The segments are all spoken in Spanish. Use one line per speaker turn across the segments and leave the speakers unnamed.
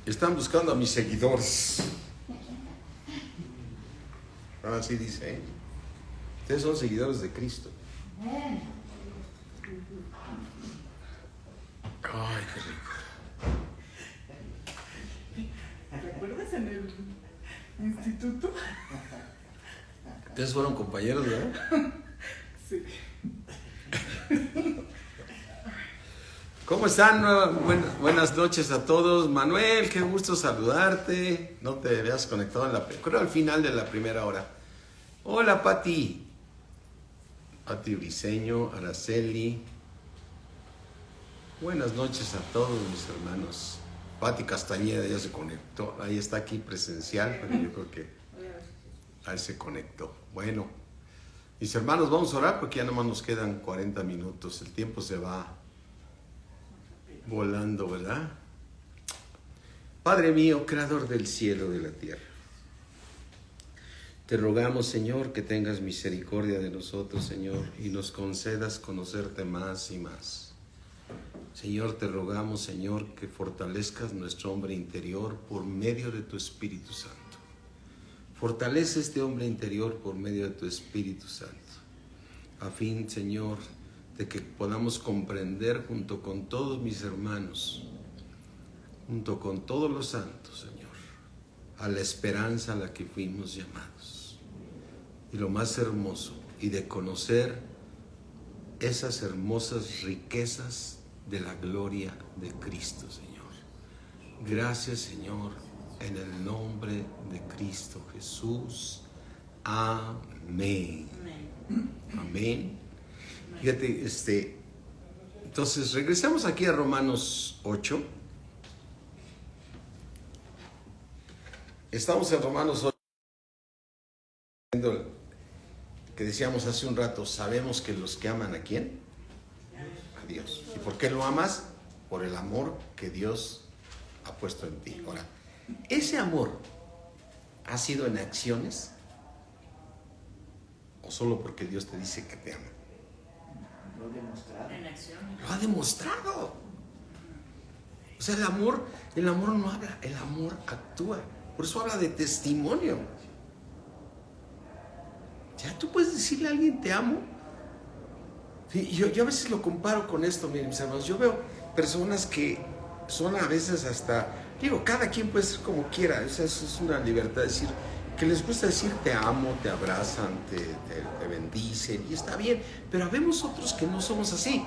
Están buscando a mis seguidores. Así dice, ¿eh? Ustedes son seguidores de Cristo. Ay, qué rico.
¿Recuerdas en el instituto?
Ustedes fueron compañeros, ¿verdad?
Sí.
¿Cómo están? Buenas noches a todos. Manuel, qué gusto saludarte. No te habías conectado creo al final de la primera hora. Hola, Pati. Pati Briseño, Araceli. Buenas noches a todos mis hermanos. Pati Castañeda ya se conectó. Ahí está aquí presencial, pero yo creo que ahí se conectó. Bueno, mis hermanos, vamos a orar porque ya nomás nos quedan 40 minutos. El tiempo se va volando, ¿verdad? Padre mío, creador del cielo y de la tierra, te rogamos, Señor, que tengas misericordia de nosotros, Señor, y nos concedas conocerte más y más. Señor, te rogamos, Señor, que fortalezcas nuestro hombre interior por medio de tu Espíritu Santo. Fortalece este hombre interior por medio de tu Espíritu Santo, a fin, Señor, de que podamos comprender junto con todos mis hermanos, junto con todos los santos, Señor, a la esperanza a la que fuimos llamados. Y lo más hermoso, y de conocer esas hermosas riquezas de la gloria de Cristo, Señor. Gracias, Señor, en el nombre de Cristo Jesús. Amén. Amén. Fíjate, entonces regresamos aquí a Romanos 8. Estamos en Romanos 8, que decíamos hace un rato, sabemos que los que aman ¿a quién? A Dios. ¿Y por qué lo amas? Por el amor que Dios ha puesto en ti. Ahora, ¿ese amor ha sido en acciones o solo porque Dios te dice que te ama?
Lo demostrado.
En acción.
Lo ha demostrado. O sea, el amor no habla, el amor actúa. Por eso habla de testimonio. Ya tú puedes decirle a alguien te amo. Sí, yo a veces lo comparo con esto, miren mis hermanos. Yo veo personas que son a veces hasta, digo, cada quien puede ser como quiera. O sea, eso es una libertad de decir, que les gusta decir te amo, te abrazan, te bendicen, y está bien, pero habemos otros que no somos así.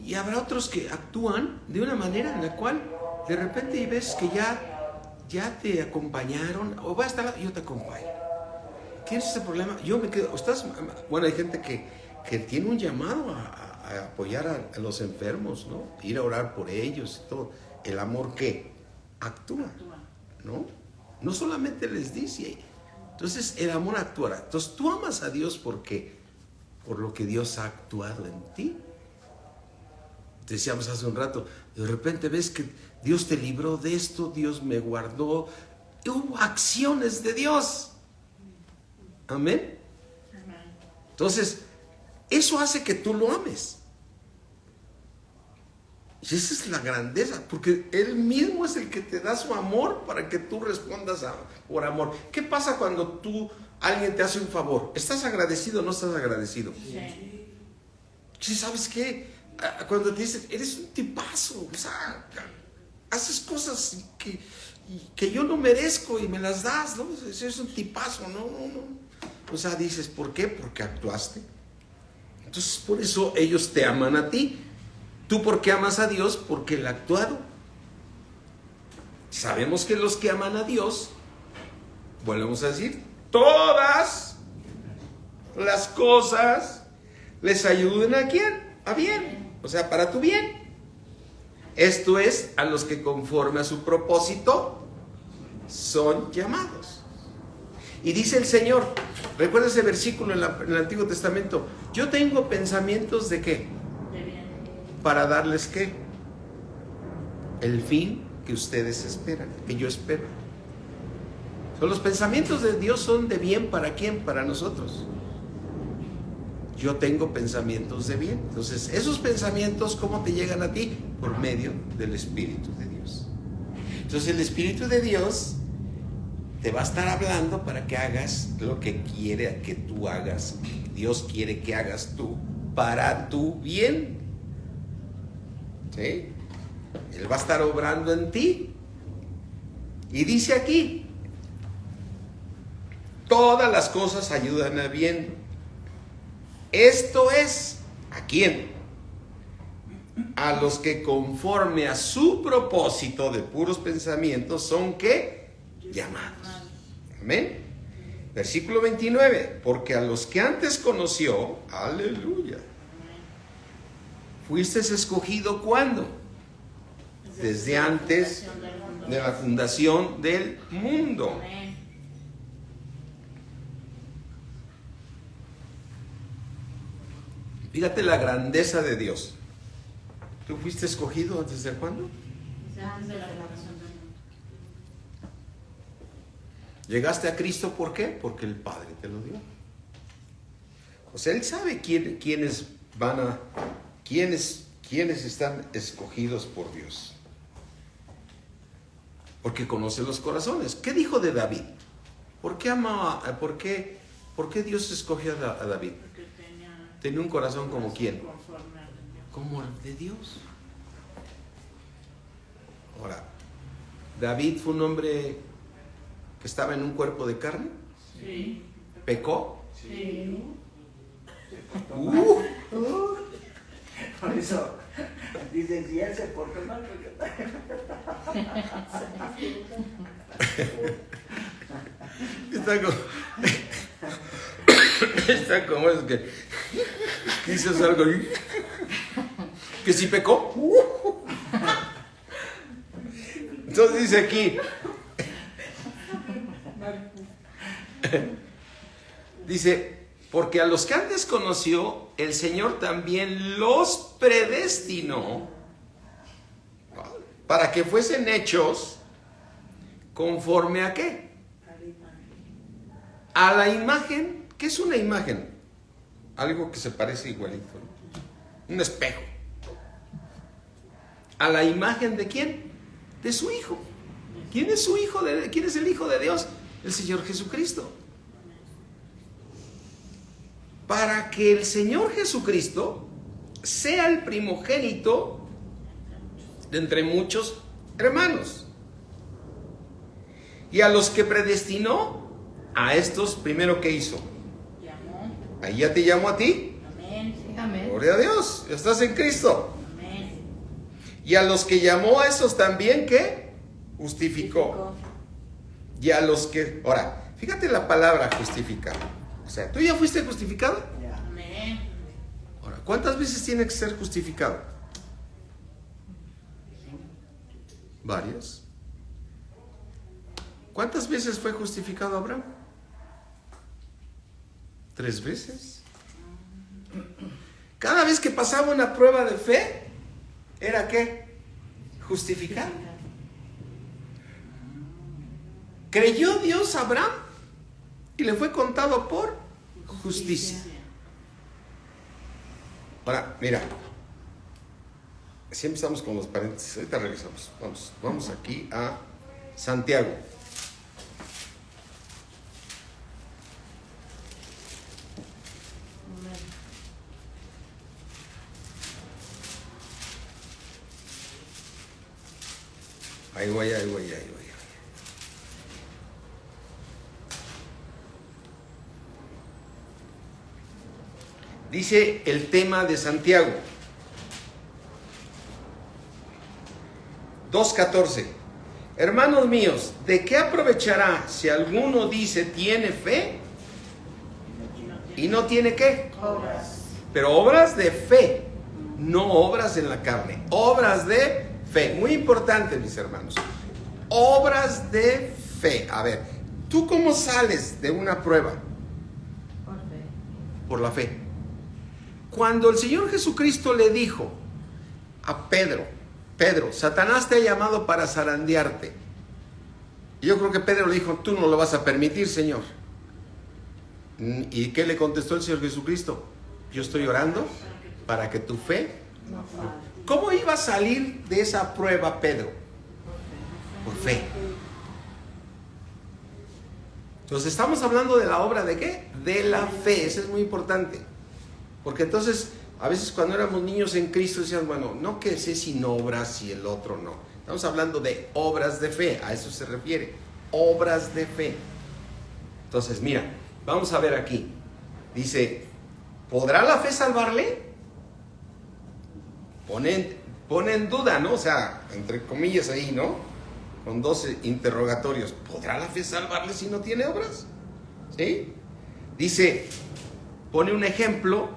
Y habrá otros que actúan de una manera en la cual de repente ves que ya te acompañaron, o va a estar, yo te acompaño. ¿Tienes ese problema? Yo me quedo, bueno, hay gente que tiene un llamado a apoyar a los enfermos, ¿no? Ir a orar por ellos y todo. El amor, ¿qué? Actúa. ¿No? No solamente les dice. Entonces el amor actuará. Entonces tú amas a Dios porque por lo que Dios ha actuado en ti. Decíamos hace un rato, de repente ves que Dios te libró de esto, Dios me guardó. Hubo acciones de Dios. Amén. Entonces eso hace que tú lo ames. Y esa es la grandeza, porque Él mismo es el que te da su amor para que tú respondas por amor. ¿Qué pasa cuando alguien te hace un favor? ¿Estás agradecido o no estás agradecido?
Sí.
¿Sí? ¿Sabes qué? Cuando te dicen, eres un tipazo, o sea, haces cosas que yo no merezco y me las das, ¿no? Eres un tipazo, no. O sea, dices, ¿por qué? Porque actuaste. Entonces, por eso ellos te aman a ti. ¿Tú por qué amas a Dios? Porque Él ha actuado. Sabemos que los que aman a Dios, volvemos a decir, todas las cosas les ayuden ¿a quién? A bien. O sea, para tu bien. Esto es, a los que conforme a su propósito son llamados. Y dice el Señor, recuerda ese versículo en el Antiguo Testamento, yo tengo pensamientos ¿de qué? Para darles ¿qué? El fin que ustedes esperan, que yo espero. Los pensamientos de Dios son de bien ¿para quién? Para nosotros. yo tengo pensamientos de bien. Entonces, esos pensamientos, ¿cómo te llegan a ti? Por medio del Espíritu de Dios. Entonces, el Espíritu de Dios te va a estar hablando para que hagas lo que quiere que tú hagas. Dios quiere que hagas tú para tu bien. ¿Sí? Él va a estar obrando en ti. Y dice aquí, todas las cosas ayudan a bien. Esto es, ¿a quién? A los que conforme a su propósito de puros pensamientos son, ¿qué? Llamados. Amén. Versículo 29. Porque a los que antes conoció, aleluya, fuiste escogido, ¿cuándo? Desde antes de la fundación del mundo. Fíjate la grandeza de Dios. ¿Tú fuiste escogido antes de cuándo?
Antes de la fundación del mundo.
Llegaste a Cristo, ¿por qué? Porque el Padre te lo dio. O sea, Él sabe quiénes están escogidos por Dios. Porque conoce los corazones. ¿Qué dijo de David? ¿Por qué Dios escogió a David? Tenía un corazón como quién? Como el de Dios. Ahora, David fue un hombre que estaba en un cuerpo de carne.
Sí.
¿Pecó?
Sí.
Por eso dicen, si él se portó mal,
Está como es que hizo algo que si pecó. Entonces dice aquí, dice, porque a los que antes conoció, el Señor también los predestinó para que fuesen hechos conforme a ¿qué? A la imagen. ¿Qué es una imagen? Algo que se parece igualito, ¿no? Un espejo. ¿A la imagen de quién? De su Hijo. ¿Quién es su Hijo? ¿Quién es el Hijo de Dios? El Señor Jesucristo. Para que el Señor Jesucristo sea el primogénito de entre muchos hermanos. Y a los que predestinó, a estos primero, ¿qué hizo?
Llamó.
Ahí ya te llamó a ti.
Amén.
Sí, amén.
Gloria a Dios, ya estás en Cristo.
Amén.
Y a los que llamó, a esos también, ¿qué? Justificó. Y a los que... Ahora, fíjate la palabra justificar. O sea, ¿tú ya fuiste justificado?
ya.
Amén.
Ahora, ¿cuántas veces tiene que ser justificado? Varias. ¿Cuántas veces fue justificado Abraham? 3 veces. Cada vez que pasaba una prueba de fe, ¿era qué? Justificar. Creyó Dios a Abraham y le fue contado por justicia. Ahora, mira, siempre estamos con los paréntesis, ahorita regresamos. Vamos aquí a Santiago. Ahí voy. Dice el tema de Santiago 2:14. Hermanos míos, ¿de qué aprovechará si alguno dice tiene fe y no tiene qué?
Obras.
Pero obras de fe, no obras en la carne, obras de fe. Muy importante, mis hermanos. Obras de fe. A ver, ¿tú cómo sales de una prueba?
Por fe.
Por la fe. Cuando el Señor Jesucristo le dijo a Pedro, Satanás te ha llamado para zarandearte. Y yo creo que Pedro le dijo, tú no lo vas a permitir, Señor. ¿Y qué le contestó el Señor Jesucristo? Yo estoy orando para que tu fe...
No falte.
¿Cómo iba a salir de esa prueba Pedro? Por fe. Entonces estamos hablando de la obra de ¿qué? De la fe. Eso es muy importante. Porque entonces, a veces cuando éramos niños en Cristo decían, bueno, no que sé sin obras y el otro no. Estamos hablando de obras de fe. A eso se refiere. Obras de fe. Entonces, mira, vamos a ver aquí. Dice, ¿podrá la fe salvarle? Pone en duda, ¿no? O sea, entre comillas ahí, ¿no? Con 12 interrogatorios. ¿Podrá la fe salvarle si no tiene obras? ¿Sí? Dice, pone un ejemplo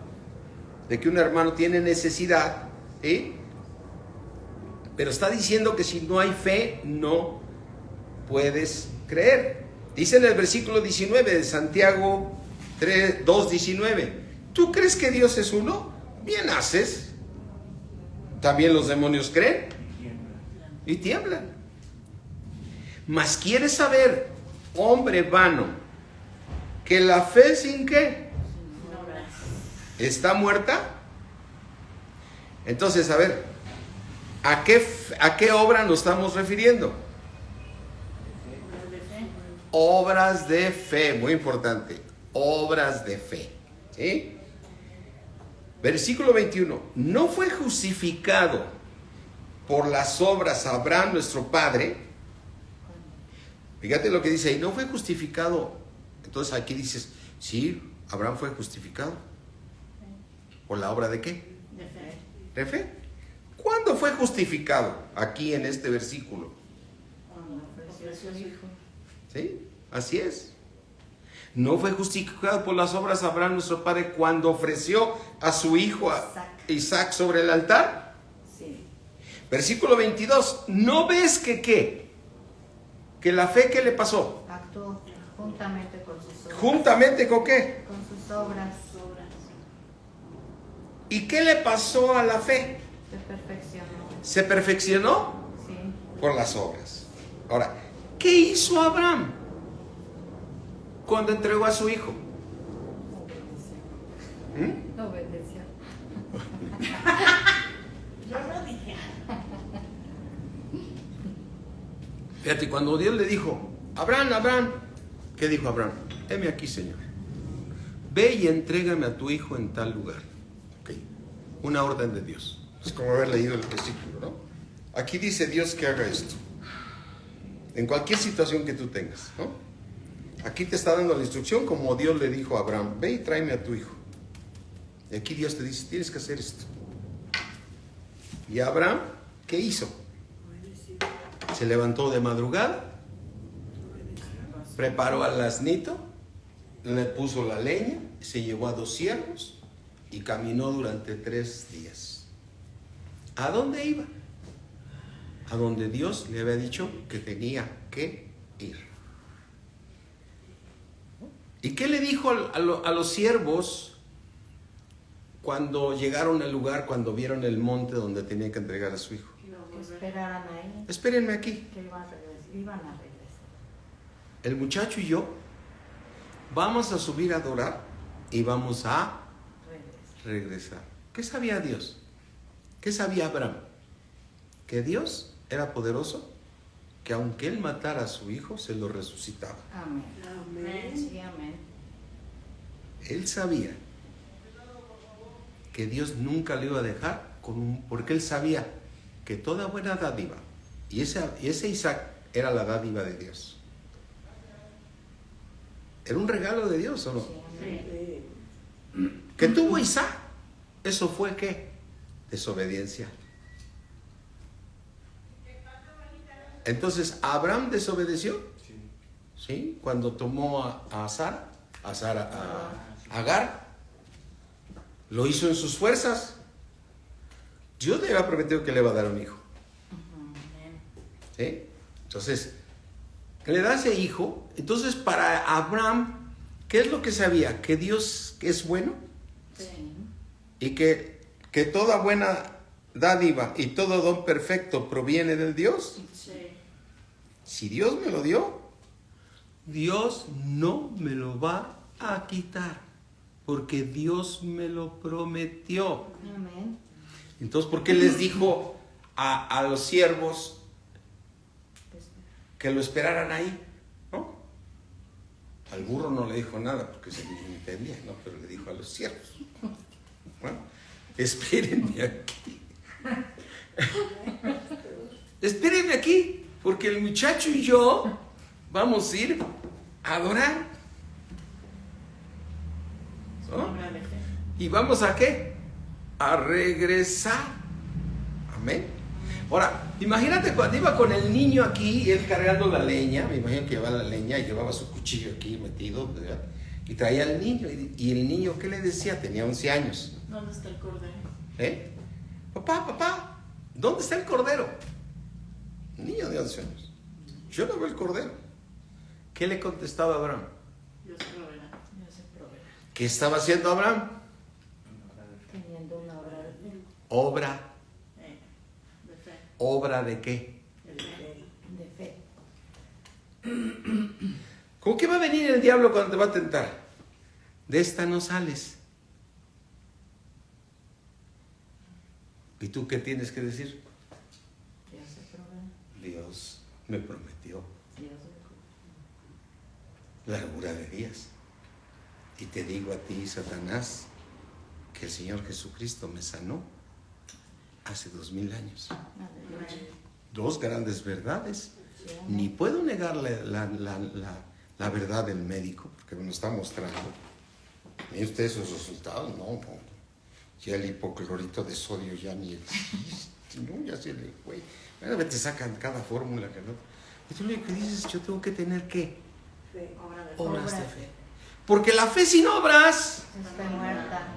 de que un hermano tiene necesidad, ¿sí? Pero está diciendo que si no hay fe, no puedes creer. Dice en el versículo 19 de Santiago 2:19, ¿tú crees que Dios es uno? Bien haces. También los demonios creen y tiemblan. Mas quieres saber, hombre vano, que la fe sin qué está muerta. Entonces, a ver, ¿a qué obra nos estamos refiriendo? Obras de fe, muy importante. Obras de fe. ¿Sí? Versículo 21. ¿No fue justificado por las obras Abraham nuestro padre? Fíjate lo que dice ahí. No fue justificado. Entonces aquí dices, sí, Abraham fue justificado. ¿Por la obra de qué?
De fe.
¿De fe? ¿Cuándo fue justificado? Aquí en este versículo.
Cuando ofreció a su hijo.
¿Sí? Así es. No fue justificado por las obras Abraham nuestro padre cuando ofreció a su hijo a Isaac sobre el altar.
Sí.
Versículo 22. ¿No ves que qué? Que la fe, ¿qué le pasó?
Actuó juntamente con sus obras.
¿Juntamente con qué?
Con sus obras.
¿Y qué le pasó a la fe?
Se perfeccionó.
¿Se perfeccionó?
Sí.
Por las obras. Ahora, ¿qué hizo Abraham cuando entregó a su hijo?
Obedeció. Obedeció.
Yo lo dije.
Fíjate, cuando Dios le dijo, Abraham, ¿qué dijo Abraham? Heme aquí, Señor. Ve y entrégame a tu hijo en tal lugar. Ok, una orden de Dios. Es como haber leído el versículo, ¿no? Aquí dice Dios que haga esto. En cualquier situación que tú tengas, ¿no? Aquí te está dando la instrucción como Dios le dijo a Abraham, ve y tráeme a tu hijo. Y aquí Dios te dice, tienes que hacer esto. Y Abraham, ¿qué hizo? Se levantó de madrugada, preparó al asnito, le puso la leña, se llevó a 2 siervos y caminó durante 3 días. ¿A dónde iba? A donde Dios le había dicho que tenía que ir. ¿Y qué le dijo a los siervos cuando llegaron al lugar, cuando vieron el monte donde tenía que entregar a su hijo?
Que esperaran ahí.
Espérenme aquí.
Que iban a regresar.
El muchacho y yo vamos a subir a adorar y vamos a regresar. ¿Qué sabía Dios? ¿Qué sabía Abraham? Que Dios era poderoso, que aunque él matara a su hijo, se lo resucitaba.
Amén.
Amén.
Sí, amén.
Él sabía que Dios nunca le iba a dejar porque él sabía que toda buena dádiva, y ese Isaac era la dádiva de Dios. Era un regalo de Dios, ¿o no?
Sí, amén.
¿Qué tuvo Isaac? ¿Eso fue qué? Desobediencia. Entonces, ¿Abraham desobedeció? Sí. Cuando tomó a Agar, lo hizo en sus fuerzas. Dios le había prometido que le iba a dar un hijo. ¿Sí? Entonces, le da ese hijo. Entonces, para Abraham, ¿qué es lo que sabía? Que Dios es bueno.
Sí.
Y que toda buena dádiva y todo don perfecto proviene del Dios.
Sí.
Si Dios me lo dio, Dios no me lo va a quitar. porque Dios me lo prometió.
Amén.
Entonces, ¿por qué les dijo a los siervos que lo esperaran ahí? ¿No? Al burro no le dijo nada porque se le entendía, ¿no? Pero le dijo a los siervos. Bueno, espérenme aquí. Espérenme aquí, porque el muchacho y yo vamos a ir a adorar. ¿No?
Obra de fe.
¿Y vamos a qué? A regresar. Amén. Ahora, imagínate cuando iba con el niño aquí y él cargando la leña. Me imagino que llevaba la leña y llevaba su cuchillo aquí metido, ¿verdad? Y traía al niño. Y el niño, ¿qué le decía? Tenía 11 años.
¿Dónde está el cordero?
Papá, ¿dónde está el cordero? Un niño de 11 años. Yo no veo el cordero. ¿Qué le contestaba Abraham?
Dios proveerá.
Dios se proveerá.
¿Qué estaba haciendo Abraham?
Teniendo una obra de fe.
Obra.
De fe.
¿Obra de qué?
De fe.
¿Cómo que va a venir el diablo cuando te va a tentar? De esta no sales. ¿Y tú qué tienes que decir?
Dios se proveerá.
Dios me prometió
Dios
largura de días. Y te digo a ti, Satanás, que el Señor Jesucristo me sanó hace 2000 años.
Aleluya.
Dos grandes verdades.
Sí, amén.
Ni puedo negar la verdad del médico, porque me lo está mostrando. ¿Miren ustedes sus resultados? No. Ya el hipoclorito de sodio ya ni existe. No, ya se le fue. Bueno, te sacan cada fórmula que no. Y tú lo que dices, yo tengo que tener ¿qué?
Obra de fe.
Obras de
Obras.
fe. Porque la fe sin obras.
Está muerta.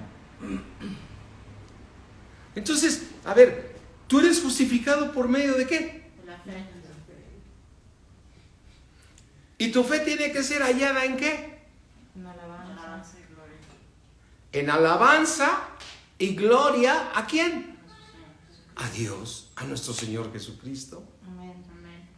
Entonces, a ver, ¿tú eres justificado por medio de qué?
De la fe.
Y tu fe tiene que ser hallada ¿en qué?
Una alabanza.
Alabanza y gloria.
En alabanza y gloria, ¿a quién? A Dios, a nuestro Señor Jesucristo.
Amén.
Amén.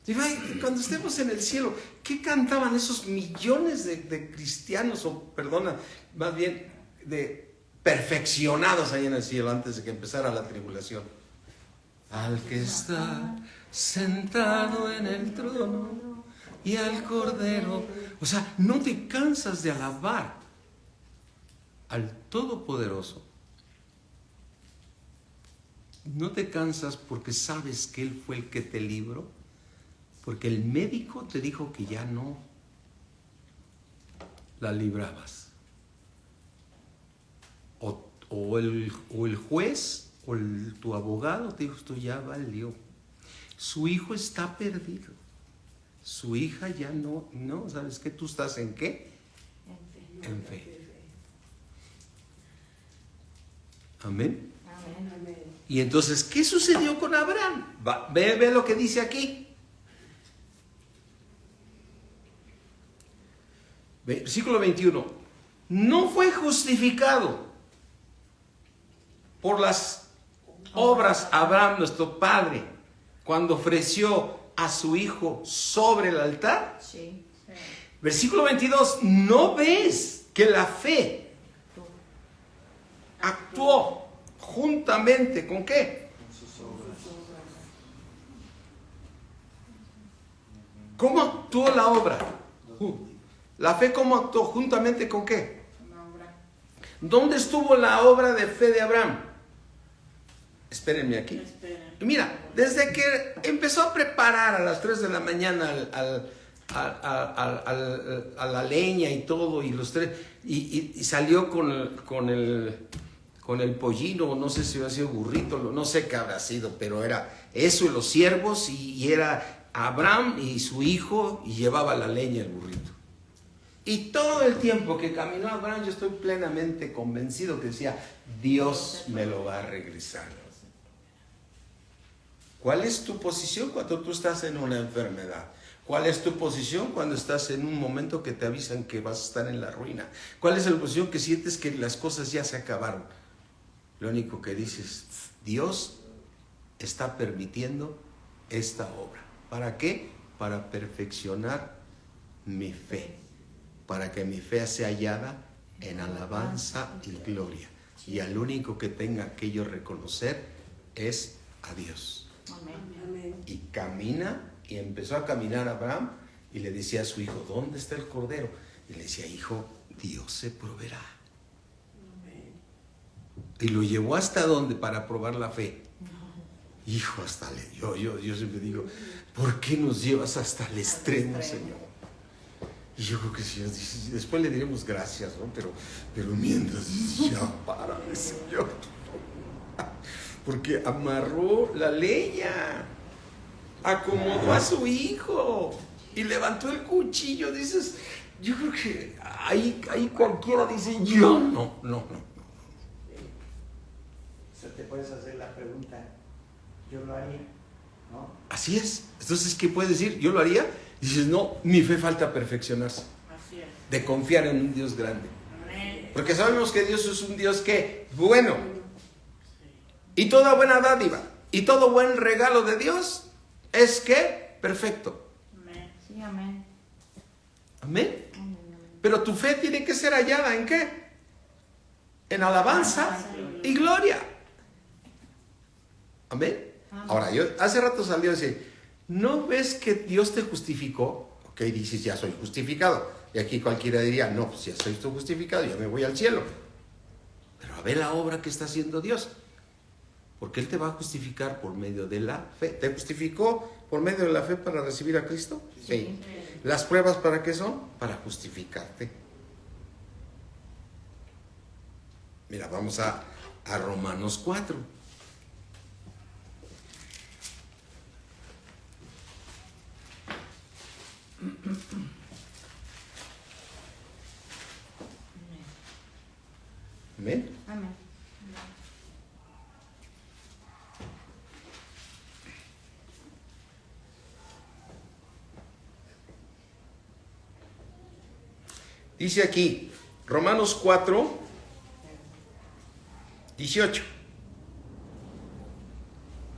Y cuando estemos en el cielo, ¿qué cantaban esos millones de cristianos, o perdona, más bien de perfeccionados ahí en el cielo antes de que empezara la tribulación? Al que está sentado en el trono y al Cordero. O sea, no te cansas de alabar al Todopoderoso. No te cansas porque sabes que Él fue el que te libró, porque el médico te dijo que ya no la librabas. O el juez o tu abogado te dijo, esto ya valió. Su hijo está perdido. Su hija ya no, ¿sabes qué? ¿Tú estás en qué? En fe. Amén.
Amén.
Y entonces, ¿qué sucedió con Abraham? Ve lo que dice aquí. Versículo 21. No fue justificado por las obras Abraham, nuestro padre, cuando ofreció a su hijo sobre el altar.
Sí.
Sí.
Versículo 22. ¿No ves que la fe
Tú.
actuó juntamente con qué?
Con sus obras.
¿Cómo actuó la obra? ¿La fe cómo actuó? ¿Juntamente con qué?
Una obra.
¿Dónde estuvo la obra de fe de Abraham? Espérenme aquí.
Espera.
Y mira, desde que empezó a preparar a las 3 de la mañana a la leña y todo, y los tres, y salió con el pollino, no sé si había sido burrito, no sé qué habrá sido, pero era eso y los siervos, y era Abraham y su hijo, y llevaba la leña el burrito. Y todo el tiempo que caminó Abraham, yo estoy plenamente convencido que decía, Dios me lo va a regresar. ¿Cuál es tu posición cuando tú estás en una enfermedad? ¿Cuál es tu posición cuando estás en un momento que te avisan que vas a estar en la ruina? ¿Cuál es la posición que sientes que las cosas ya se acabaron? Lo único que dices, Dios está permitiendo esta obra. ¿Para qué? Para perfeccionar mi fe. para que mi fe sea hallada en alabanza y gloria. Y al único que tenga que yo reconocer es a Dios.
Amén.
Amén.
Y camina, y empezó a caminar Abraham, y le decía a su hijo, ¿dónde está el cordero? Y le decía, hijo, Dios se proveerá.
Amén.
Y lo llevó hasta donde para probar la fe. Hijo, hasta yo siempre digo, ¿por qué nos llevas hasta el extremo, Señor? Y yo creo que sí, después le diremos gracias, ¿no? Pero mientras, ya párame, Señor. Porque amarró la leña, acomodó a su hijo y levantó el cuchillo. Dices, yo creo que ahí cualquiera dice, yo no.
O sea, te puedes hacer la pregunta, yo lo haría, ¿no?
Así es. Entonces, ¿qué puedes decir? ¿Yo lo haría? Dices, no, mi fe falta perfeccionarse,
Así es.
de confiar en un Dios grande.
Amén.
Porque sabemos que Dios es un Dios que, bueno, y toda buena dádiva, y todo buen regalo de Dios es que perfecto.
Amén.
Sí, amén.
Amén.
Amén.
Pero tu fe tiene que ser hallada ¿en qué? En alabanza y gloria. Amén.
Amén.
Ahora, yo hace rato salió y dice, ¿no ves que Dios te justificó? Ok, dices, ya soy justificado. Y aquí cualquiera diría, no, pues ya soy justificado, ya me voy al cielo. Pero a ver la obra que está haciendo Dios. Porque Él te va a justificar por medio de la fe. ¿Te justificó por medio de la fe para recibir a Cristo? Sí. ¿Las pruebas para qué son? Para justificarte. Mira, vamos a Romanos 4. Amén.
Amén.
Dice aquí, Romanos 4, 18.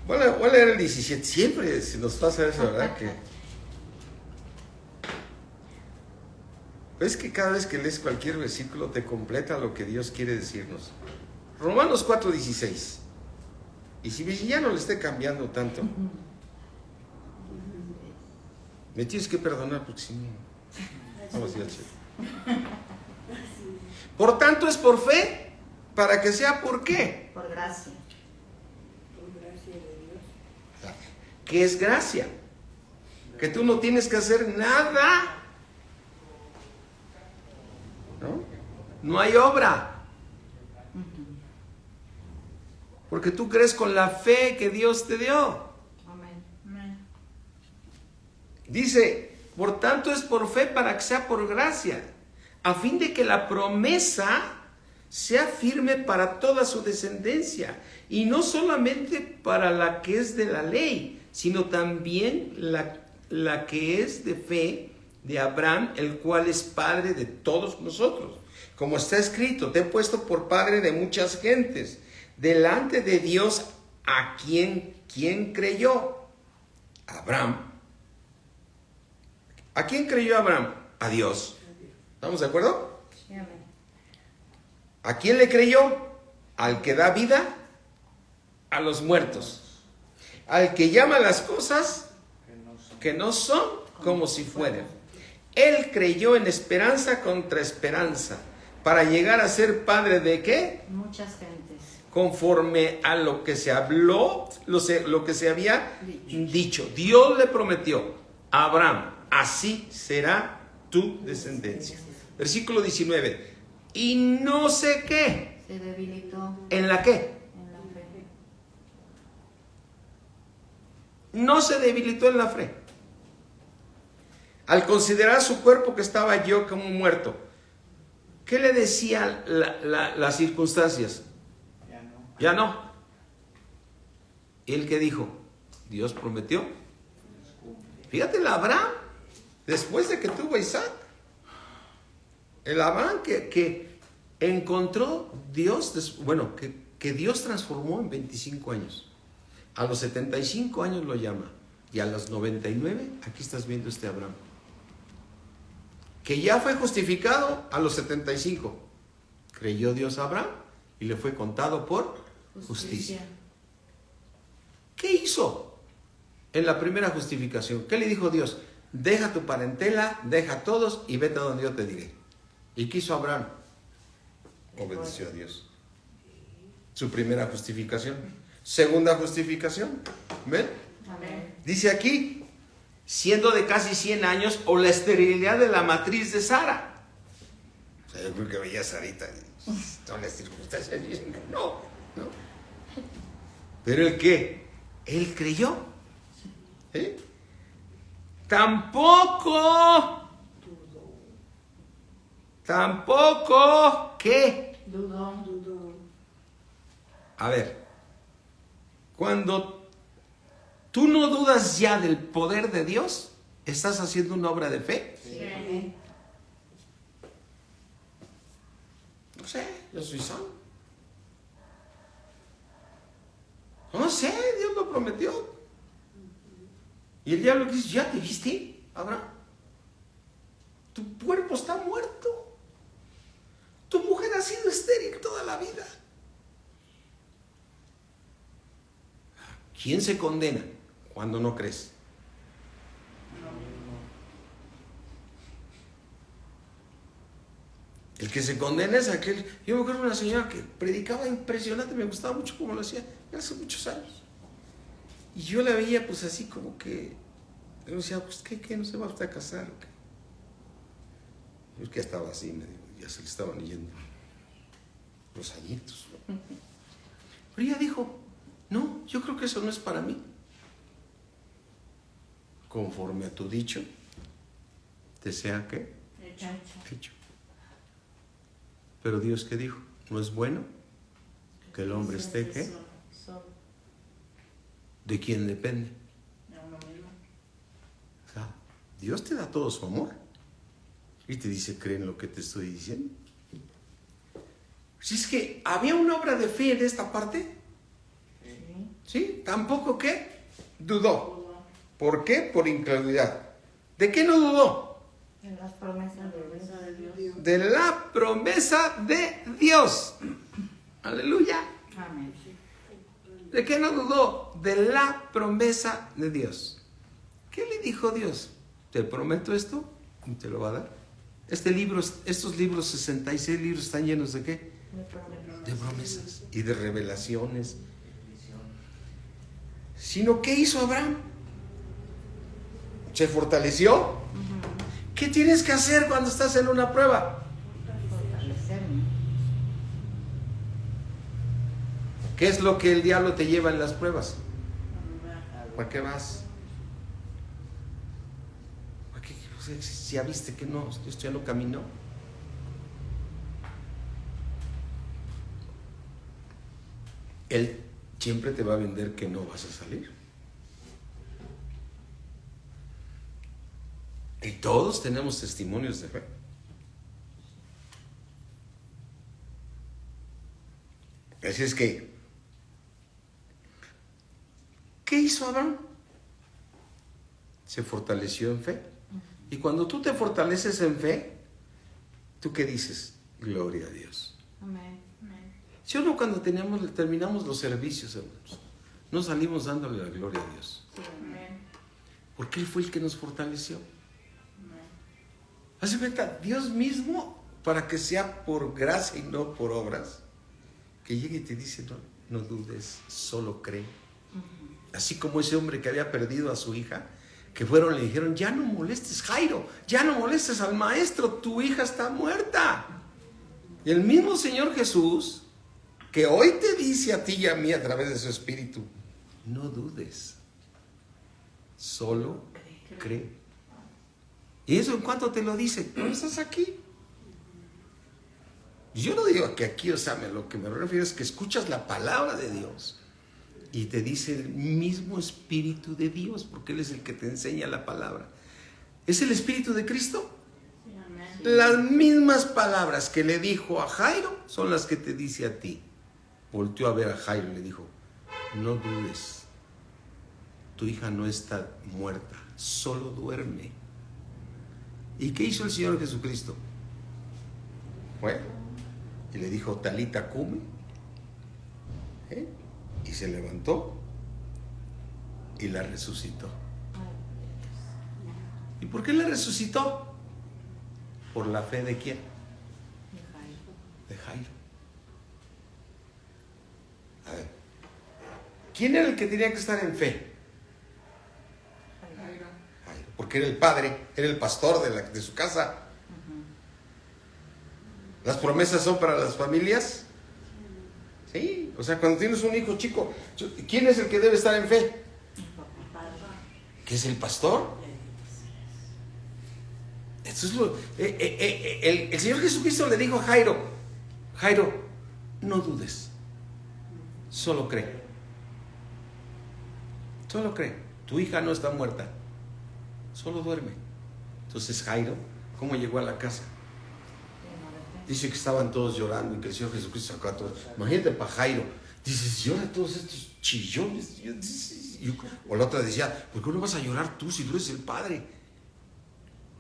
Voy a leer el 17. Siempre se nos pasa eso, ¿verdad? Es que cada vez que lees cualquier versículo te completa lo que Dios quiere decirnos. Romanos 4, 16. Y si ya no le esté cambiando tanto, me tienes que perdonar porque si no, vamos a ir al cielo. Por tanto es por fe, para que sea por qué.
Por gracia.
Por gracia de Dios.
¿Qué es gracia? Que tú no tienes que hacer nada. ¿No? No hay obra. Porque tú crees con la fe que Dios te dio.
Amén.
Amén.
Dice, por tanto es por fe para que sea por gracia, a fin de que la promesa sea firme para toda su descendencia, y no solamente para la que es de la ley, sino también la que es de fe de Abraham, el cual es padre de todos nosotros. Como está escrito, te he puesto por padre de muchas gentes, delante de Dios a quien creyó. Abraham. ¿A quién creyó Abraham? A Dios. ¿Estamos de acuerdo?
Sí, amén.
¿A quién le creyó? Al que da vida a los muertos. Al que llama las cosas que no son como si fueran. Él creyó en esperanza contra esperanza, para llegar a ser padre de ¿qué?
Muchas gentes.
Conforme a lo que se habló, lo que se había dicho. Dios le prometió a Abraham, así será tu descendencia. Versículo 19. Y no sé qué.
Se debilitó
¿En la qué?
en la fe.
No se debilitó en la fe. Al considerar su cuerpo que estaba yo como muerto, ¿qué le decían las circunstancias?
Ya no.
Ya no. ¿Y él qué dijo? Dios prometió. Fíjate el Abraham, después de que tuvo a Isaac. El Abraham que encontró Dios, que Dios transformó en 25 años. A los 75 años lo llama. Y a los 99, aquí estás viendo este Abraham. que ya fue justificado a los 75. Creyó Dios a Abraham y le fue contado por justicia. ¿Qué hizo en la primera justificación? ¿Qué le dijo Dios? Deja tu parentela, deja a todos y vete a donde yo te diré. ¿Y qué hizo Abraham? Obedeció a Dios. Su primera justificación. Segunda justificación. ¿Ven?
Amén.
Dice aquí, siendo de casi 100 años o la esterilidad de la matriz de Sara. O sea, yo creo que veía a Sarita y todas las circunstancias dicen que no. Pero ¿el qué? Él creyó. ¿Eh? Tampoco, ¿qué?
Dudó.
A ver, cuando tú no dudas ya del poder de Dios, ¿estás haciendo una obra de fe?
Sí.
No sé, yo soy sano. No sé, Dios lo prometió. Y el diablo dice, ¿ya te viste, Abraham? Tu cuerpo está muerto. Tu mujer ha sido estéril toda la vida. ¿Quién se condena cuando no crees? El que se condena es aquel. Yo me acuerdo de una señora que predicaba impresionante, me gustaba mucho como lo hacía hace muchos años. Y yo la veía pues así como que, yo decía, pues ¿qué? ¿No se va usted a casar? ¿O qué? Yo que estaba así, me digo, ya se le estaban yendo los añitos. Pero ella dijo, no, yo creo que eso no es para mí. Conforme a tu dicho, te sea ¿qué? Hecho. Pero Dios, ¿qué dijo? ¿No es bueno que el hombre esté qué? ¿De quién depende?
De uno mismo.
O sea, Dios te da todo su amor y te dice, cree en lo que te estoy diciendo. Si es que había una obra de fe en esta parte, ¿sí? Tampoco ¿qué? Dudó. ¿Por qué? Por incredulidad. ¿De qué no dudó?
En las promesas de Dios.
De la promesa de Dios. Aleluya.
Amén.
¿De qué no dudó? De la promesa de Dios. ¿Qué le dijo Dios? Te prometo esto y te lo va a dar. Estos libros, 66 libros, están llenos de ¿qué? De promesas y de revelaciones. Sino, ¿qué hizo Abraham? ¿Se fortaleció? ¿Qué tienes que hacer cuando estás en una prueba?
Fortalecerme.
¿Qué es lo que el diablo te lleva en las pruebas? ¿Para qué vas? ¿Para qué? O sea, si ya viste que no, esto ya no caminó. Él siempre te va a vender que no vas a salir. Y todos tenemos testimonios de fe. Así es que, ¿qué hizo Abraham? Se fortaleció en fe. Y cuando tú te fortaleces en fe, ¿tú qué dices? Gloria a Dios.
Amén.
¿Sí o no cuando terminamos los servicios, hermanos? No salimos dándole la gloria a Dios. Porque Él fue el que nos fortaleció. Hace cuenta, Dios mismo, para que sea por gracia y no por obras, que llegue y te dice, no dudes, solo cree. Así como ese hombre que había perdido a su hija, que fueron, le dijeron, ya no molestes, Jairo, ya no molestes al maestro, tu hija está muerta. Y el mismo Señor Jesús, que hoy te dice a ti y a mí a través de su Espíritu, no dudes, solo cree. ¿Y eso en cuánto te lo dice? ¿No estás aquí? Yo no digo que aquí, o sea, lo que me refiero es que escuchas la palabra de Dios y te dice el mismo Espíritu de Dios, porque Él es el que te enseña la palabra. ¿Es el Espíritu de Cristo?
Sí, amén.
Las mismas palabras que le dijo a Jairo son las que te dice a ti. Volteó a ver a Jairo y le dijo, no dudes, tu hija no está muerta, solo duerme. ¿Y qué hizo el Señor Jesucristo? Bueno, y le dijo, Talita cumi, y se levantó y la resucitó. ¿Y por qué la resucitó? Por la fe de ¿quién? De Jairo. A ver, ¿quién era el que tenía que estar en fe? Jairo, porque era el padre, era el pastor de su casa. ¿Las promesas son para las familias? Sí, o sea, cuando tienes un hijo chico, ¿quién es el que debe estar en fe? ¿Qué es el pastor? Eso es el Señor Jesucristo le dijo a Jairo, Jairo, no dudes, solo cree. Solo cree, tu hija no está muerta, solo duerme. Entonces Jairo, ¿cómo llegó a la casa? Dice que estaban todos llorando y que el Señor Jesucristo sacó a todos. Imagínate para Jairo. Dice, llora todos estos chillones. O la otra decía, ¿por qué no vas a llorar tú si tú eres el padre?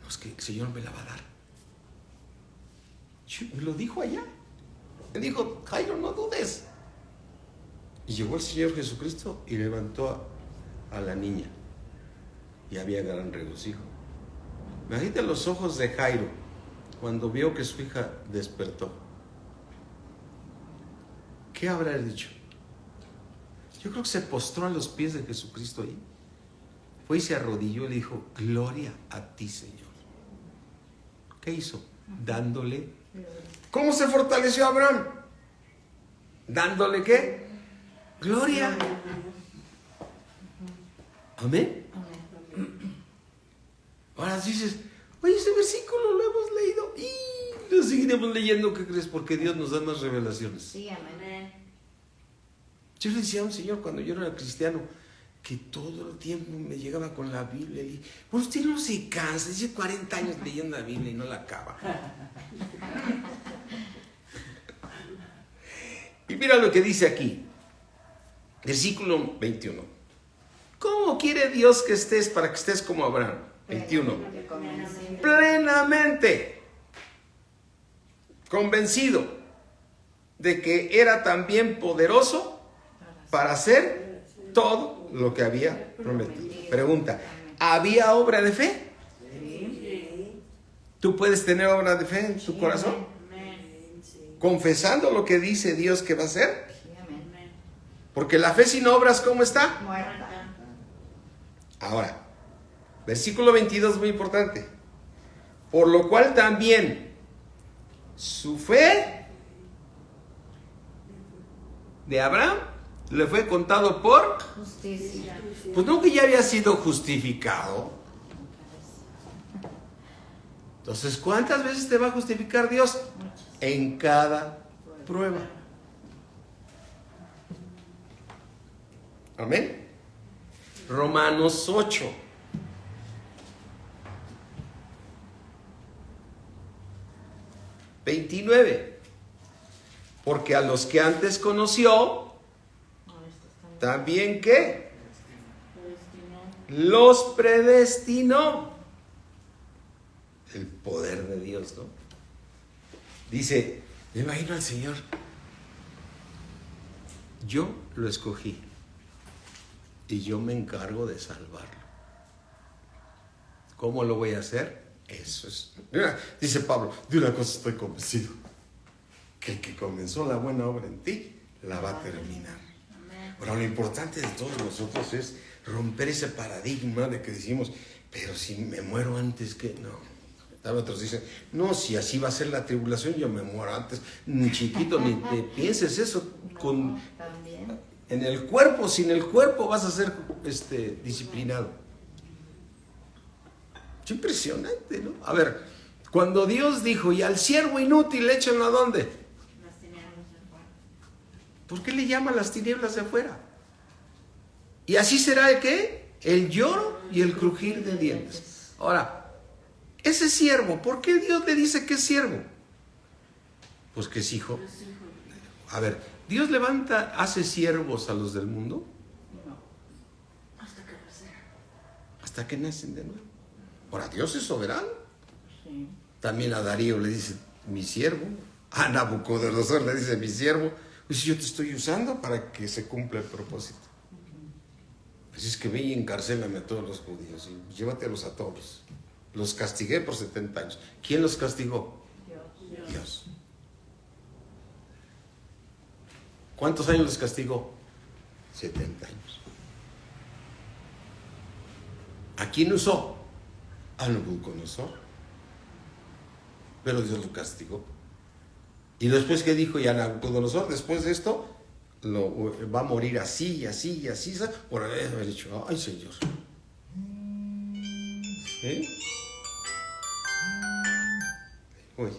No, es que el Señor me la va a dar. Me lo dijo allá. Me dijo, Jairo, no dudes. Y llegó el Señor Jesucristo y levantó a la niña. Y había gran regocijo. Imagínate los ojos de Jairo cuando vio que su hija despertó. ¿Qué habrá dicho? Yo creo que se postró a los pies de Jesucristo ahí. Fue y se arrodilló y le dijo, gloria a ti, Señor. ¿Qué hizo? Dándole. ¿Cómo se fortaleció Abraham? ¿Dándole qué? Gloria. Amén. Ahora dices, oye, ese versículo lo hemos leído y lo seguiremos leyendo. ¿Qué crees? Porque Dios nos da más revelaciones.
Sí, amén.
Yo le decía a un señor cuando yo era cristiano que todo el tiempo me llegaba con la Biblia y bueno, usted no se cansa, dice 40 años leyendo la Biblia y no la acaba. Y mira lo que dice aquí, versículo 21. ¿Cómo quiere Dios que estés para que estés como Abraham? 21. Plenamente convencido de que era también poderoso para hacer todo lo que había prometido. Pregunta, ¿había obra de fe? ¿Tú puedes tener obra de fe en tu corazón? Confesando lo que dice Dios que va a hacer. Porque la fe sin obras, ¿cómo está?
Muerta.
Ahora, versículo 22, muy importante. Por lo cual también su fe de Abraham le fue contado por
Justicia.
pues no, que ya había sido justificado. Entonces, ¿cuántas veces te va a justificar Dios? En cada prueba. Amén. Romanos 8. $29. Porque a los que antes conoció, también ¿qué? Los predestinó. El poder de Dios, ¿no? Dice, me imagino al Señor. Yo lo escogí y yo me encargo de salvarlo. ¿Cómo lo voy a hacer? Eso es. Mira, dice Pablo, de una cosa estoy convencido, que el que comenzó la buena obra en ti, la va a terminar. Ahora, lo importante de todos nosotros es romper ese paradigma de que decimos, pero si me muero antes que... No. Otros dicen, no, si así va a ser la tribulación, yo me muero antes. Ni chiquito, ni te pienses eso. En el cuerpo, sin el cuerpo vas a ser disciplinado. Es impresionante, ¿no? A ver, cuando Dios dijo, y al siervo inútil échenlo ¿a dónde?
Las tinieblas de afuera.
¿Por qué le llama las tinieblas de afuera? Y así será el ¿qué? El lloro y el crujir de dientes. Ahora, ese siervo, ¿por qué Dios le dice que es siervo? Pues que es hijo. A ver, ¿Dios hace siervos a los del mundo?
Hasta que nacen.
Hasta que nacen de nuevo. Ahora, Dios es soberano.
Sí.
También a Darío le dice, mi siervo. A Nabucodonosor le dice, mi siervo. Pues yo te estoy usando para que se cumpla el propósito. Así es que ve y encarcélame a todos los judíos y llévatelos a todos. Los castigué por 70 años. ¿Quién los castigó? Dios. ¿Cuántos años los castigó? 70 años. ¿A quién usó? A Nabucodonosor. Pero Dios lo castigó. Y después, ¿qué dijo? Y a Nabucodonosor, después de esto, va a morir así, y así, y así, por haber dicho, ay, Señor. ¿Eh? Uy.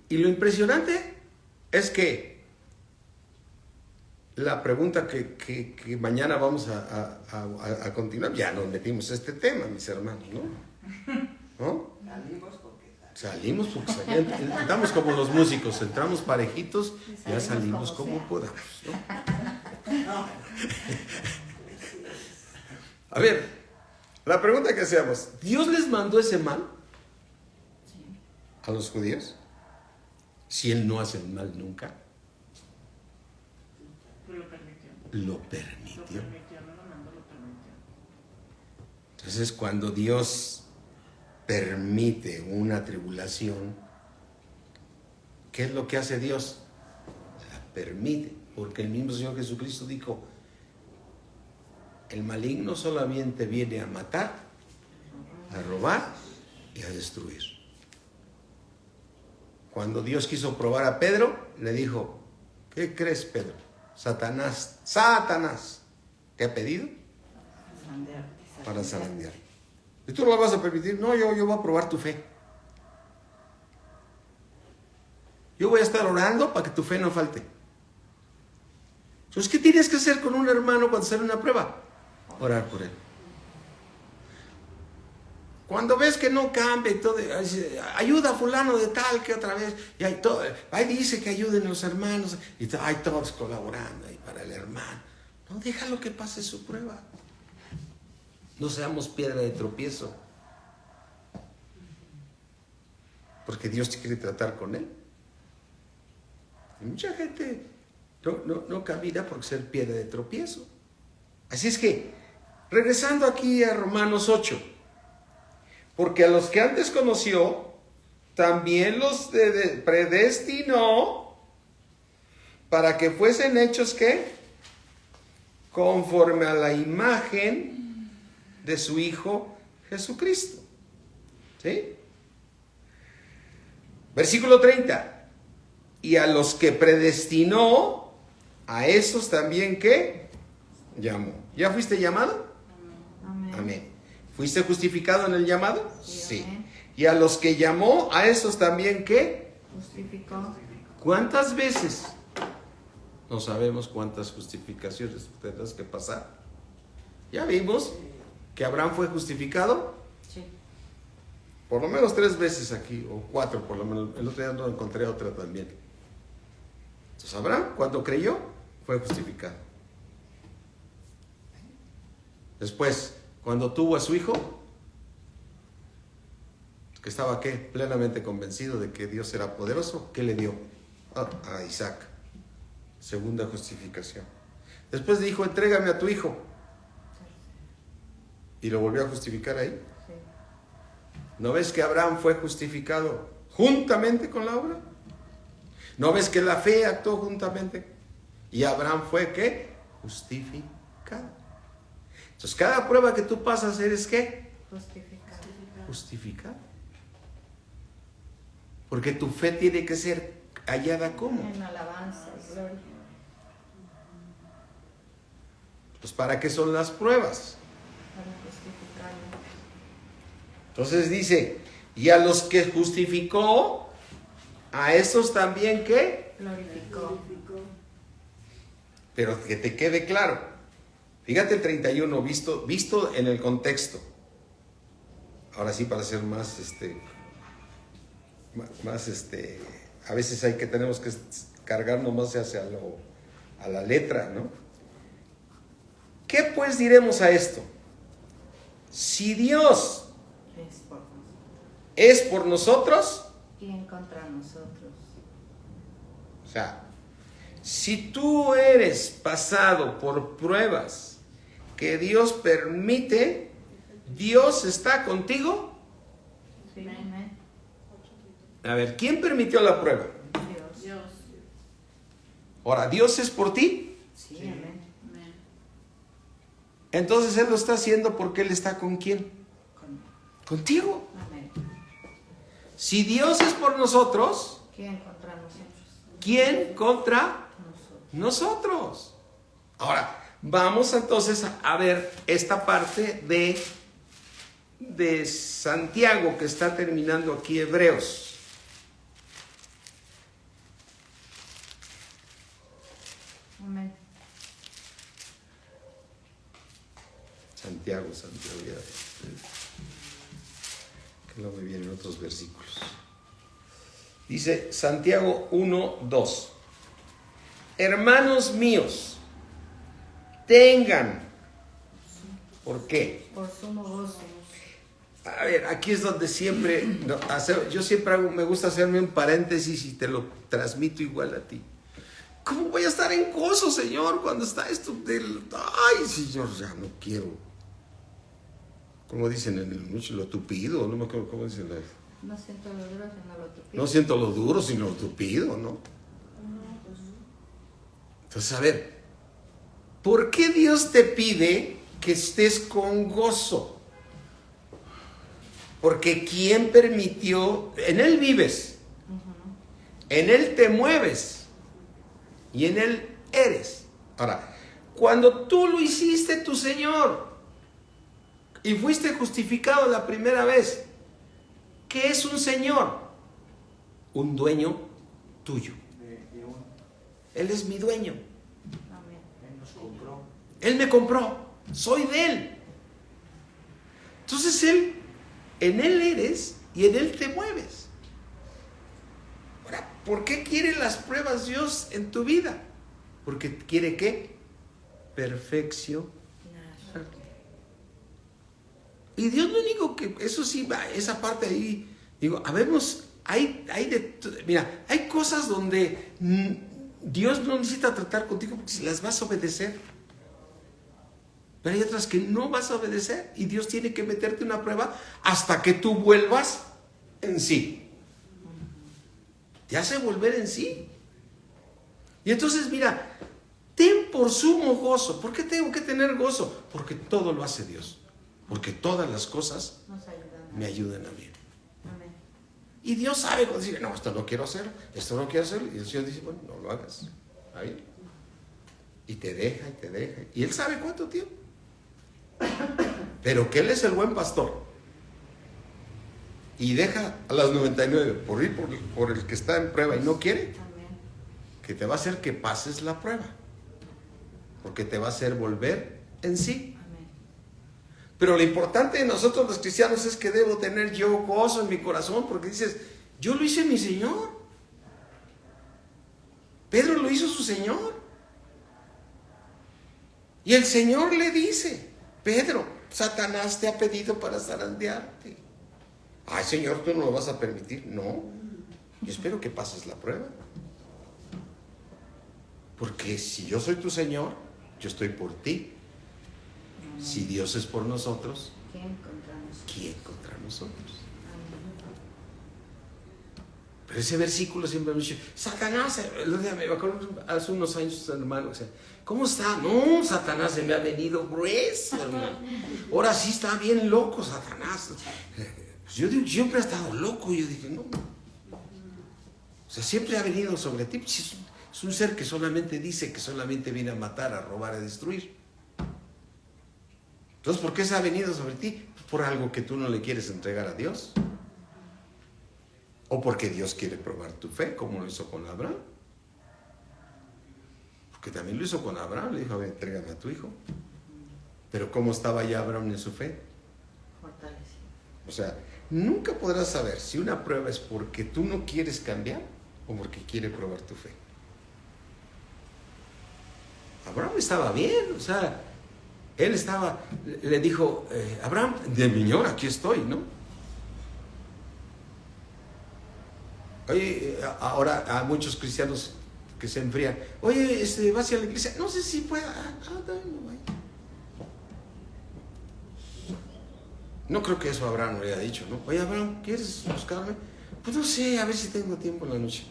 Y lo impresionante es que la pregunta que mañana vamos a continuar, ya nos metimos a este tema, mis hermanos, ¿no? Salimos porque entramos como los músicos, entramos parejitos, ya salimos como podamos, ¿no? A ver, la pregunta que hacemos, ¿Dios les mandó ese mal a los judíos? Si Él no hace el mal nunca.
Pues lo permitió.
Lo permitió.
Lo permitió, no lo mandó, lo permitió.
Entonces, cuando Dios permite una tribulación, ¿qué es lo que hace Dios? La permite, porque el mismo Señor Jesucristo dijo, el maligno solamente viene a matar, a robar y a destruir. Cuando Dios quiso probar a Pedro, le dijo, ¿qué crees, Pedro? Satanás, ¿te ha pedido? Para zarandear. ¿Y tú lo vas a permitir? No, yo voy a probar tu fe. Yo voy a estar orando para que tu fe no falte. Entonces, ¿qué tienes que hacer con un hermano cuando sale una prueba? Orar por él. Cuando ves que no cambia y todo, ayuda a fulano de tal que otra vez, y ahí dice que ayuden a los hermanos, y hay todos colaborando ahí para el hermano. No, déjalo que pase su prueba. No seamos piedra de tropiezo. Porque Dios quiere tratar con él. Y mucha gente no camina por ser piedra de tropiezo. Así es que, regresando aquí a Romanos 8, porque a los que antes conoció, también los predestinó para que fuesen hechos, ¿qué? Conforme a la imagen de su Hijo Jesucristo. ¿Sí? Versículo 30. Y a los que predestinó, a esos también, ¿qué? Llamó. ¿Ya fuiste llamado?
Amén.
Amén. ¿Fuiste justificado en el llamado?
Sí.
Y a los que llamó, a esos también, ¿qué?
Justificó.
¿Cuántas veces? No sabemos cuántas justificaciones tendrás que pasar. Ya vimos que Abraham fue justificado.
Sí.
Por lo menos 3 veces aquí, o 4 por lo menos. El otro día no encontré otra también. Entonces Abraham, cuando creyó, fue justificado. Después, cuando tuvo a su hijo, que estaba ¿qué? Plenamente convencido de que Dios era poderoso, ¿qué le dio? A Isaac. Segunda justificación. Después dijo, entrégame a tu hijo. Y lo volvió a justificar ahí.
Sí.
¿No ves que Abraham fue justificado juntamente con la obra? ¿No ves que la fe actuó juntamente? Y Abraham fue ¿qué? Justificado. Entonces, cada prueba que tú pasas, ¿eres qué?
Justificado.
Justificado. Porque tu fe tiene que ser hallada como.
En alabanza y gloria.
Pues, ¿para qué son las pruebas?
Para justificarlo.
Entonces dice, y a los que justificó, a esos también, ¿qué?
Glorificó.
Pero que te quede claro. Fíjate el 31, visto en el contexto. Ahora sí, para ser más, a veces tenemos que cargarnos más hacia a la letra, ¿no? ¿Qué pues diremos a esto? Si Dios
Es por nosotros.
es por nosotros,
¿Quién contra nosotros?
o sea, si tú eres pasado por pruebas que Dios permite, ¿Dios está contigo?
Sí. Amén.
A ver, ¿quién permitió la prueba?
Dios.
Dios.
Ahora, ¿Dios es por ti?
Sí, amén.
Amén.
Entonces Él lo está haciendo porque Él está con quién? Contigo.
Amén.
Si Dios es por nosotros,
¿Quién contra nosotros?
¿quién contra
Nosotros.
nosotros? Ahora, vamos entonces a ver esta parte de Santiago que está terminando aquí Hebreos.
Amén.
Santiago, ya. Que luego me vienen otros versículos. Dice Santiago 1:2. Hermanos míos, tengan. ¿Por qué?
Por sumo gozo.
A ver, aquí es donde siempre, yo siempre me gusta hacerme un paréntesis y te lo transmito igual a ti. ¿Cómo voy a estar en gozo, Señor, cuando está esto del... Ay, Señor, ya no quiero. ¿Cómo dicen en el mucho? Lo tupido, no me acuerdo cómo dicen.
No siento lo duro, sino lo tupido.
No siento lo duro, sino lo tupido, ¿no? Entonces, a ver, ¿por qué Dios te pide que estés con gozo? Porque ¿quién permitió? En Él vives, en Él te mueves y en Él eres. Ahora, cuando tú lo hiciste tu Señor y fuiste justificado la primera vez, ¿qué es un Señor? Un dueño tuyo.
de uno.
Él es mi dueño.
Amén.
Él nos compró.
Él me compró. Soy de Él. Entonces en Él eres y en Él te mueves. Ahora, ¿por qué quiere las pruebas Dios en tu vida? Porque quiere ¿qué? Perfección. Y Dios lo único que, eso sí, esa parte ahí, digo, mira, hay cosas donde Dios no necesita tratar contigo porque si las vas a obedecer. Pero hay otras que no vas a obedecer y Dios tiene que meterte una prueba hasta que tú vuelvas en sí. Te hace volver en sí. Y entonces, mira, ten por sumo gozo. ¿Por qué tengo que tener gozo? Porque todo lo hace Dios. Porque todas las cosas
Nos ayudan.
me ayudan a mí.
Amén.
Y Dios sabe cuando dice, no, esto no quiero hacer, esto no quiero hacer. Y el Señor dice, bueno, no lo hagas. Ahí. Y te deja, y te deja. Y Él sabe cuánto tiempo. Pero que Él es el buen pastor. Y deja a las 99 por ir por el que está en prueba y no quiere,
Amén.
que te va a hacer que pases la prueba. Porque te va a hacer volver en sí.
Amén.
Pero lo importante de nosotros los cristianos es que debo tener yo gozo en mi corazón, porque dices, yo lo hice mi Señor. Pedro lo hizo su Señor. Y el Señor le dice, Pedro, Satanás te ha pedido para zarandearte. Ay, Señor, ¿tú no lo vas a permitir? No, yo espero que pases la prueba. Porque si yo soy tu Señor, yo estoy por ti. Si Dios es por nosotros,
¿Quién contra nosotros?
¿quién contra nosotros?
Amén.
Pero ese versículo siempre me dice, Satanás, me acuerdo hace unos años, hermano, o sea, ¿cómo está? No, Satanás se me ha venido grueso, hermano. Ahora sí está bien loco, Satanás. Pues yo siempre he estado loco, y yo dije, no. O sea, siempre ha venido sobre ti. Es un ser que solamente dice que solamente viene a matar, a robar, a destruir. Entonces, ¿por qué se ha venido sobre ti? Por algo que tú no le quieres entregar a Dios. O porque Dios quiere probar tu fe, como lo hizo con Abraham. Porque también lo hizo con Abraham, le dijo, a ver, entrégame a tu hijo. Pero ¿cómo estaba ya Abraham en su fe?
Fortalecido.
O sea, nunca podrás saber si una prueba es porque tú no quieres cambiar o porque quiere probar tu fe. Abraham estaba bien, o sea, Él estaba, le dijo, Abraham, de Señor, aquí estoy, ¿no? Oye, ahora a muchos cristianos que se enfrían, oye, ¿vas a ir a la iglesia? No sé si pueda. No creo que eso Abraham le haya dicho, ¿no? Oye, Abraham, ¿quieres buscarme? Pues no sé, a ver si tengo tiempo en la noche.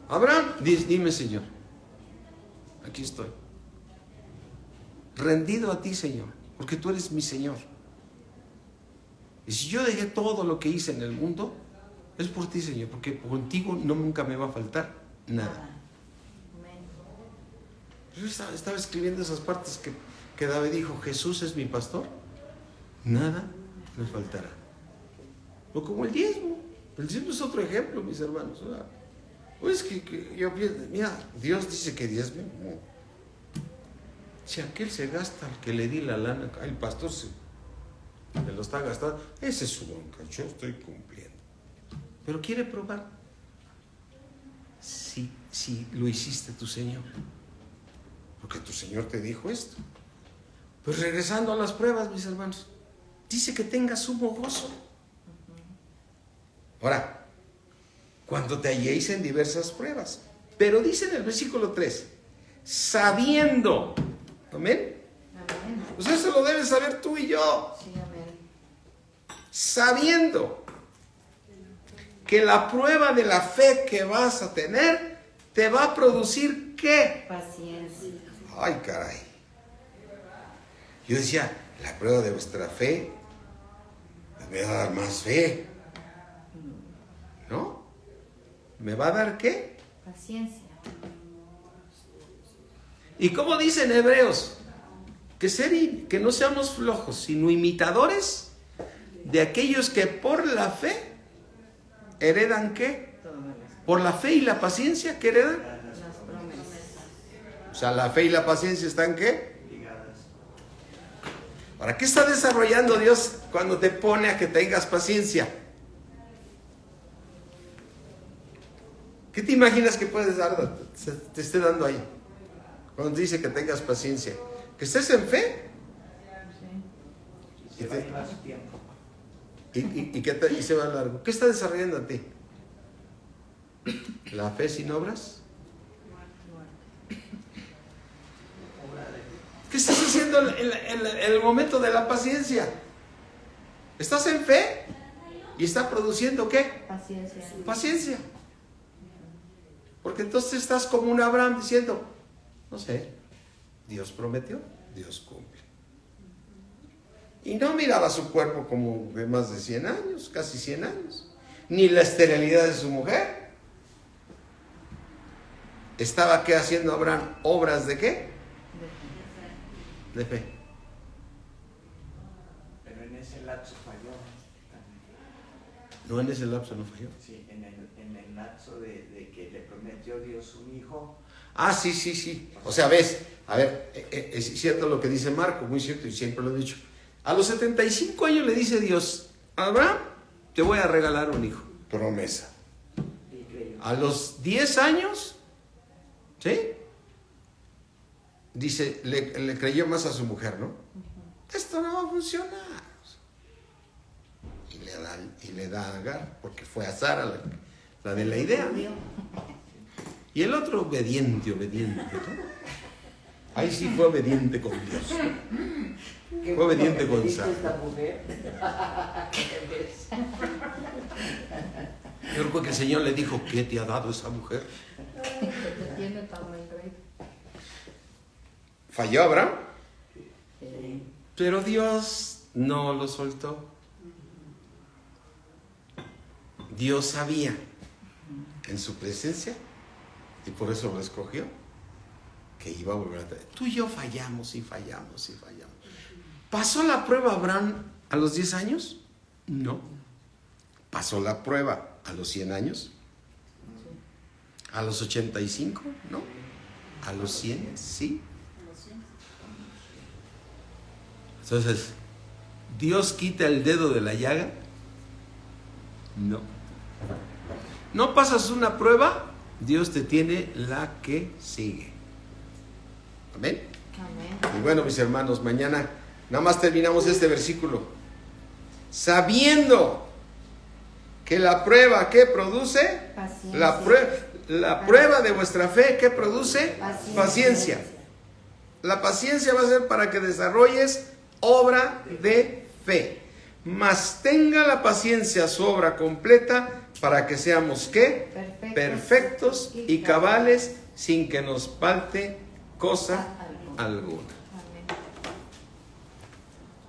Abraham, dime, Señor, aquí estoy. Rendido a ti, Señor, porque tú eres mi Señor. Y si yo dejé todo lo que hice en el mundo, es por ti, Señor, porque contigo nunca me va a faltar nada. Yo estaba escribiendo esas partes que David dijo, Jesús es mi pastor, nada me faltará. O como el diezmo es otro ejemplo, mis hermanos. Pues que yo pienso, mira, Dios dice que diezme. Si aquel se gasta, al que le di la lana, el pastor se lo está gastando, ese es su bronca, yo estoy cumpliendo. Pero quiere probar si lo hiciste tu Señor, porque tu Señor te dijo esto. Pues regresando a las pruebas, mis hermanos, dice que tengas sumo gozo. Ahora, cuando te halléis en diversas pruebas, pero dice en el versículo 3, sabiendo, amén.
Amén.
Pues eso lo debes saber tú y yo.
Sí, amén.
Sabiendo que la prueba de la fe que vas a tener te va a producir ¿qué?
Paciencia.
Ay, caray. Yo decía, la prueba de vuestra fe me va a dar más fe. ¿No? ¿Me va a dar qué?
Paciencia.
¿Y cómo dicen Hebreos? Que no seamos flojos, sino imitadores de aquellos que por la fe heredan ¿qué? Por la fe y la paciencia, ¿qué heredan?
Las promesas.
O sea, la fe y la paciencia están ¿qué?
Ligadas.
¿Para qué está desarrollando Dios cuando te pone a que tengas paciencia? ¿Qué te imaginas que puedes dar, te esté dando ahí? Cuando te dice que tengas paciencia. Que estés en fe.
Sí.
Se va a llevar su tiempo.
Y se va largo. ¿Qué está desarrollando a ti? ¿La fe sin obras? ¿Qué estás haciendo en el momento de la paciencia? ¿Estás en fe? ¿Y está produciendo qué?
Paciencia.
Paciencia. Porque entonces estás como un Abraham diciendo, no sé, Dios prometió, Dios cumple. Y no miraba su cuerpo como de más de 100 años, casi 100 años. Ni la esterilidad de su mujer. ¿Estaba qué haciendo Abraham? ¿Obras de qué? De fe.
Pero en ese lapso falló.
No, en ese lapso no falló.
Sí, en el lapso de que le prometió Dios un hijo.
Ah, sí. O sea, ves, a ver, es cierto lo que dice Marco, muy cierto, y siempre lo he dicho. A los 75 años le dice Dios, Abraham, te voy a regalar un hijo. Promesa.
Y creyó.
A los 10 años, ¿sí? Dice, le creyó más a su mujer, ¿no? Esto no va a funcionar. Y le da a Agar, porque fue a Sara la de la idea. Y el otro obediente, ¿no? Ahí sí fue obediente con Dios. Fue obediente con Sara.
esta mujer?
Yo creo que el Señor le dijo, ¿qué te ha dado esa mujer?
Te tiene tan buen rey.
¿Falló Abraham?
Sí.
Pero Dios no lo soltó. Dios sabía en su presencia y por eso lo escogió, que iba a volver a traer. Tú y yo fallamos y fallamos y fallamos. ¿Pasó la prueba Abraham a los 10 años? No. ¿Pasó la prueba a los 100 años? ¿A los 85? No. ¿A los 100? Sí. Entonces, ¿Dios quita el dedo de la llaga? No. No pasas una prueba, Dios te tiene la que sigue. Amén.
Amén.
Y bueno, mis hermanos, mañana nada más terminamos este versículo. Sabiendo que la prueba que produce, la prueba de vuestra fe que produce, paciencia. La paciencia va a ser para que desarrolles obra de fe. Mas tenga la paciencia su obra completa para que seamos ¿qué? Perfectos y cabales sin que nos falte cosa alguna.
Amén.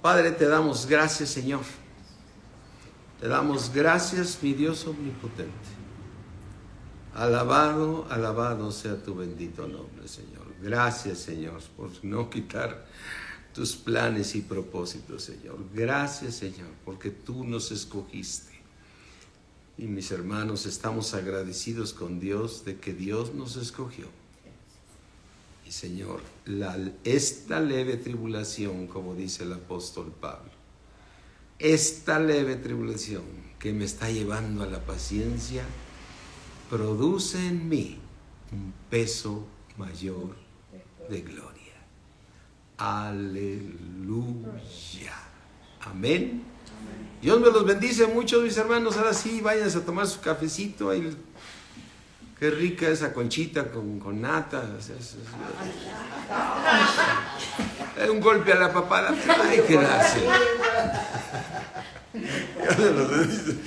Padre, te damos gracias, Señor. Te damos gracias, mi Dios omnipotente. Alabado, alabado sea tu bendito nombre, Señor. Gracias, Señor, por no quitar tus planes y propósitos, Señor. Gracias, Señor, porque tú nos escogiste. Y mis hermanos, estamos agradecidos con Dios de que Dios nos escogió. Y Señor, esta leve tribulación, como dice el apóstol Pablo, esta leve tribulación que me está llevando a la paciencia, produce en mí un peso mayor de gloria. Aleluya. Amén. Dios me los bendice mucho, mis hermanos. Ahora sí, váyanse a tomar su cafecito. Ay, qué rica esa conchita con nata. Un golpe a la papada. Ay, gracias. Dios me los bendice.